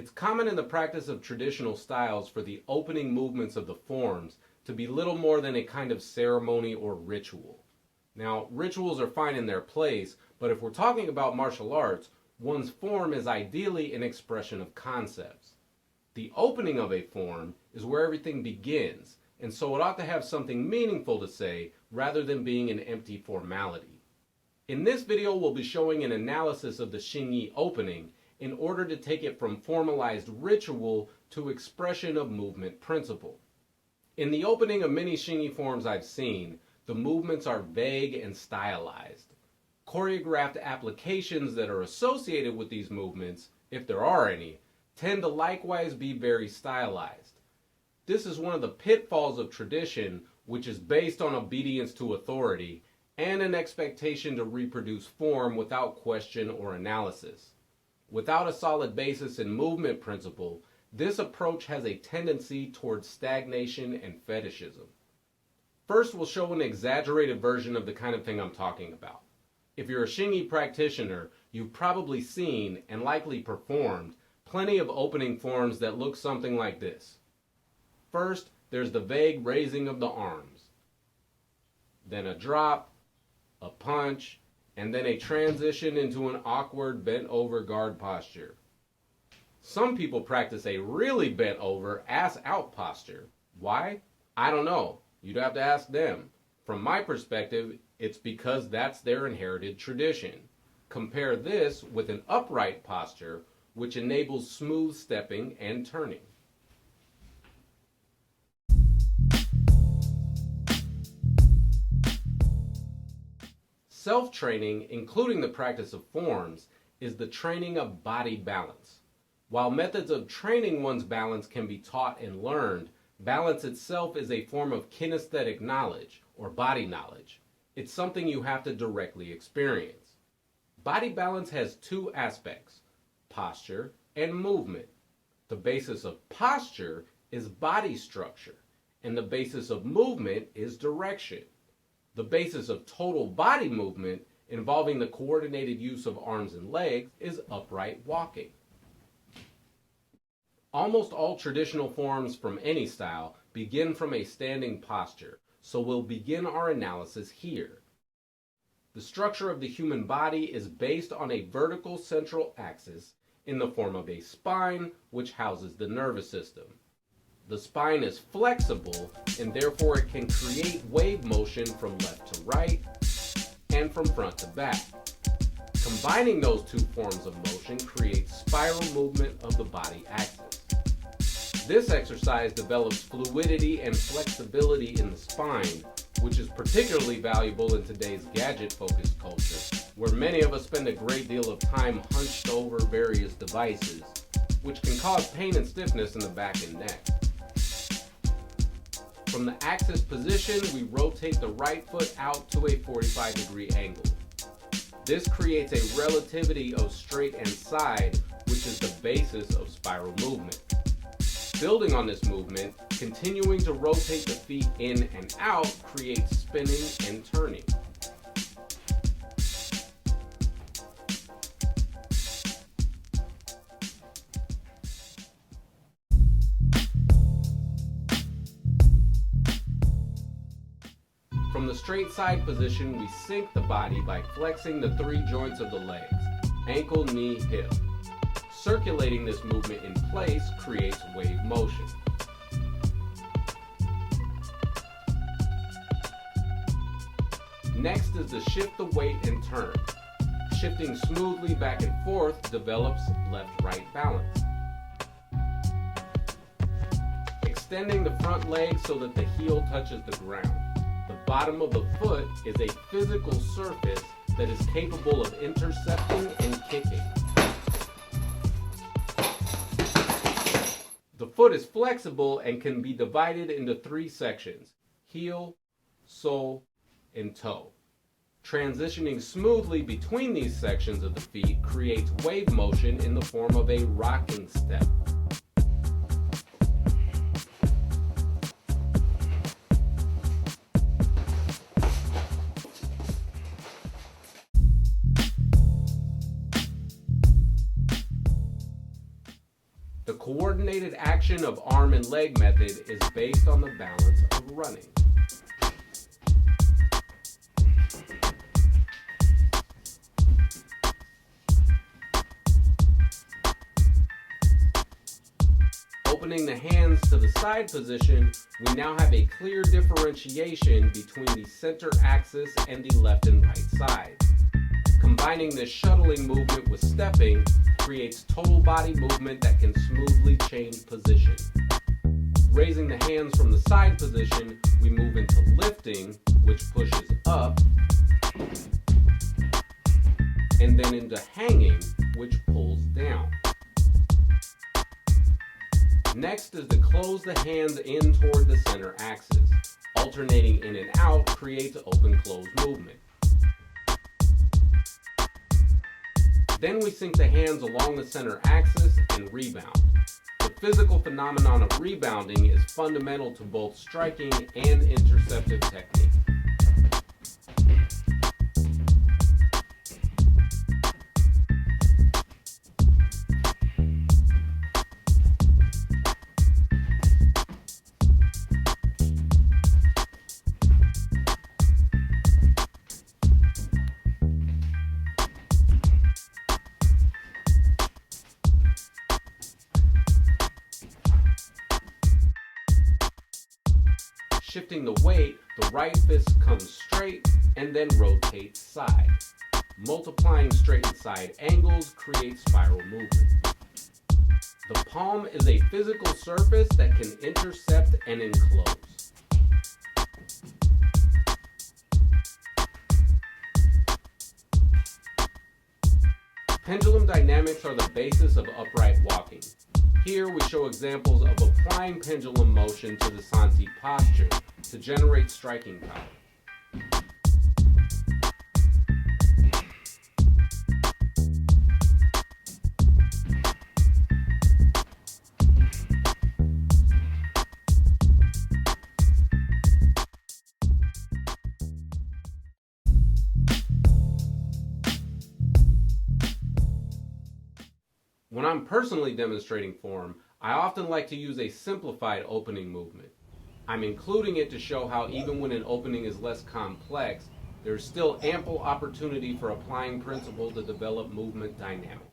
It's common in the practice of traditional styles for the opening movements of the forms to be little more than a kind of ceremony or ritual. Now, rituals are fine in their place, but if we're talking about martial arts, one's form is ideally an expression of concepts. The opening of a form is where everything begins, and so it ought to have something meaningful to say rather than being an empty formality. In this video, we'll be showing an analysis of the Xing Yi opening in order to take it from formalized ritual to expression of movement principle. In the opening of many Xing Yi forms I've seen, the movements are vague and stylized. Choreographed applications that are associated with these movements, if there are any, tend to likewise be very stylized. This is one of the pitfalls of tradition, which is based on obedience to authority and an expectation to reproduce form without question or analysis. Without a solid basis in movement principle, this approach has a tendency towards stagnation and fetishism. First, we'll show an exaggerated version of the kind of thing I'm talking about. If you're a Xing Yi practitioner, you've probably seen and likely performed plenty of opening forms that look something like this. First, there's the vague raising of the arms, then a drop, a punch, and then a transition into an awkward bent over guard posture. Some people practice a really bent over ass out posture. Why? I don't know. You'd have to ask them. From my perspective, it's because that's their inherited tradition. Compare this with an upright posture, which enables smooth stepping and turning. Self-training, including the practice of forms, is the training of body balance. While methods of training one's balance can be taught and learned, balance itself is a form of kinesthetic knowledge, or body knowledge. It's something you have to directly experience. Body balance has two aspects, posture and movement. The basis of posture is body structure, and the basis of movement is direction. The basis of total body movement, involving the coordinated use of arms and legs, is upright walking. Almost all traditional forms from any style begin from a standing posture, so we'll begin our analysis here. The structure of the human body is based on a vertical central axis in the form of a spine, which houses the nervous system. The spine is flexible, and therefore it can create wave motion from left to right and from front to back. Combining those two forms of motion creates spiral movement of the body axis. This exercise develops fluidity and flexibility in the spine, which is particularly valuable in today's gadget-focused culture, where many of us spend a great deal of time hunched over various devices, which can cause pain and stiffness in the back and neck. From the axis position, we rotate the right foot out to a 45-degree angle. This creates a relativity of straight and side, which is the basis of spiral movement. Building on this movement, continuing to rotate the feet in and out creates spinning and turning. From the straight side position, we sink the body by flexing the three joints of the legs, ankle, knee, hip. Circulating this movement in place creates wave motion. Next is the shift the weight and turn. Shifting smoothly back and forth develops left-right balance. Extending the front leg so that the heel touches the ground. The bottom of the foot is a physical surface that is capable of intercepting and kicking. The foot is flexible and can be divided into three sections: heel, sole, and toe. Transitioning smoothly between these sections of the feet creates wave motion in the form of a rocking step. coordinated action of arm and leg method is based on the balance of running. Opening the hands to the side position, we now have a clear differentiation between the center axis and the left and right side. Combining this shuttling movement with stepping creates total body movement that can smoothly change position. Raising the hands from the side position, we move into lifting, which pushes up, and then into hanging, which pulls down. Next is to close the hands in toward the center axis. Alternating in and out creates open-close movement. Then we sink the hands along the center axis and rebound. The physical phenomenon of rebounding is fundamental to both striking and interceptive technique. Shifting the weight, the right fist comes straight and then rotates side. Multiplying straight and side angles creates spiral movement. The palm is a physical surface that can intercept and enclose. Pendulum dynamics are the basis of upright walking. Here we show examples of applying pendulum motion to the Santi posture to generate striking power. When I'm personally demonstrating form, I often like to use a simplified opening movement. I'm including it to show how even when an opening is less complex, there's still ample opportunity for applying principles to develop movement dynamics.